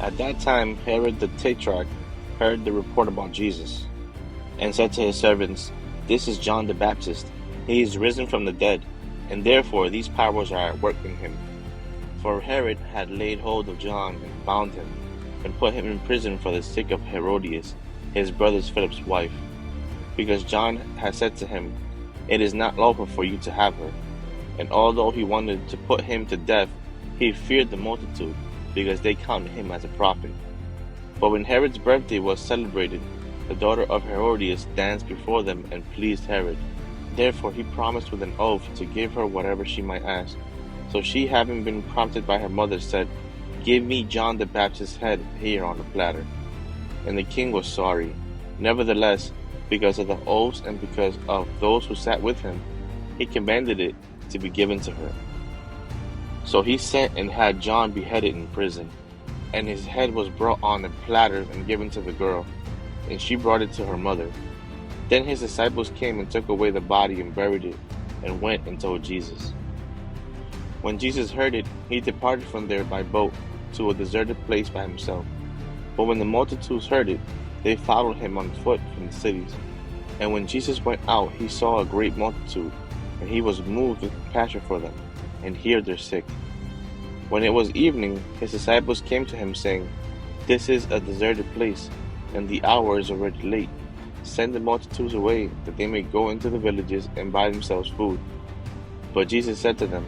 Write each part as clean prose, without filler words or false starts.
At that time Herod the Tetrarch heard the report about Jesus, and said to his servants, "This is John the Baptist. He is risen from the dead, and therefore these powers are at work in him." For Herod had laid hold of John, and bound him, and put him in prison for the sake of Herodias, his brother Philip's wife, because John had said to him, "It is not lawful for you to have her." And although he wanted to put him to death, he feared the multitude, because they counted him as a prophet. But when Herod's birthday was celebrated, the daughter of Herodias danced before them and pleased Herod. Therefore he promised with an oath to give her whatever she might ask. So she, having been prompted by her mother, said, "Give me John the Baptist's head here on a platter." And the king was sorry. Nevertheless, because of the oaths and because of those who sat with him, he commanded it to be given to her. So he sent and had John beheaded in prison. And his head was brought on a platter and given to the girl, and she brought it to her mother. Then his disciples came and took away the body and buried it, and went and told Jesus. When Jesus heard it, he departed from there by boat to a deserted place by himself. But when the multitudes heard it, they followed him on foot from the cities. And when Jesus went out, he saw a great multitude, and he was moved with compassion for them, and healed their sick. When it was evening, his disciples came to him, saying, "This is a deserted place, and the hour is already late. Send the multitudes away, that they may go into the villages and buy themselves food." But Jesus said to them,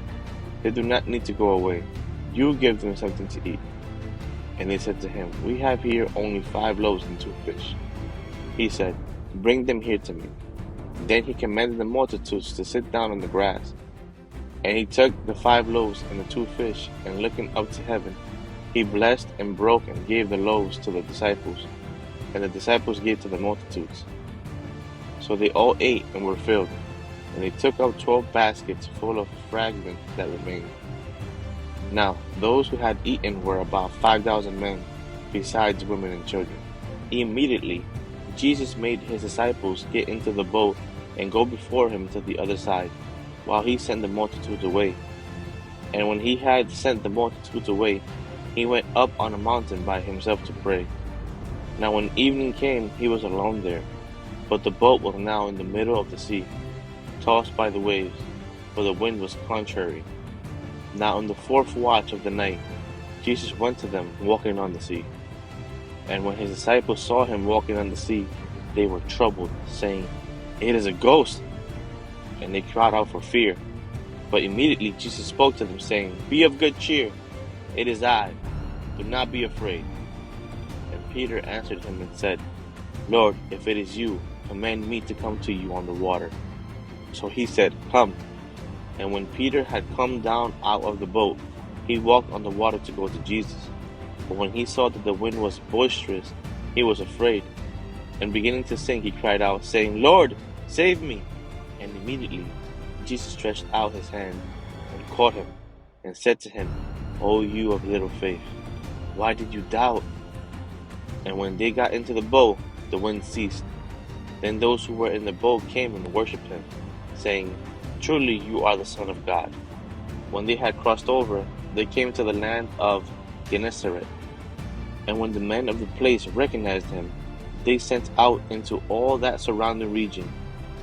"They do not need to go away. You give them something to eat." And they said to him, "We have here only 5 loaves and 2 fish." He said, "Bring them here to me." Then he commanded the multitudes to sit down on the grass. And he took the 5 loaves and the 2 fish, and looking up to heaven, he blessed and broke and gave the loaves to the disciples, and the disciples gave to the multitudes. So they all ate and were filled, and they took up 12 baskets full of fragments that remained. Now those who had eaten were about 5,000 men, besides women and children. Immediately Jesus made his disciples get into the boat and go before him to the other side, while he sent the multitudes away. And when he had sent the multitudes away, he went up on a mountain by himself to pray. Now when evening came, he was alone there, but the boat was now in the middle of the sea, tossed by the waves, for the wind was contrary. Now in the 4th watch of the night, Jesus went to them walking on the sea. And when his disciples saw him walking on the sea, they were troubled, saying, "It is a ghost!" And they cried out for fear. But immediately Jesus spoke to them, saying, "Be of good cheer, it is I, do not be afraid." And Peter answered him and said, "Lord, if it is you, command me to come to you on the water." So he said, "Come." And when Peter had come down out of the boat, he walked on the water to go to Jesus. But when he saw that the wind was boisterous, he was afraid, and beginning to sink, he cried out, saying, "Lord, save me!" And immediately Jesus stretched out his hand and caught him, and said to him, "O you of little faith, why did you doubt?" And when they got into the boat, the wind ceased. Then those who were in the boat came and worshipped him, saying, "Truly you are the Son of God." When they had crossed over, they came to the land of Gennesaret. And when the men of the place recognized him, they sent out into all that surrounding region,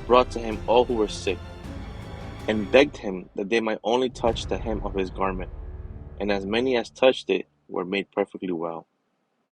brought to him all who were sick, and begged him that they might only touch the hem of his garment. And as many as touched it were made perfectly well.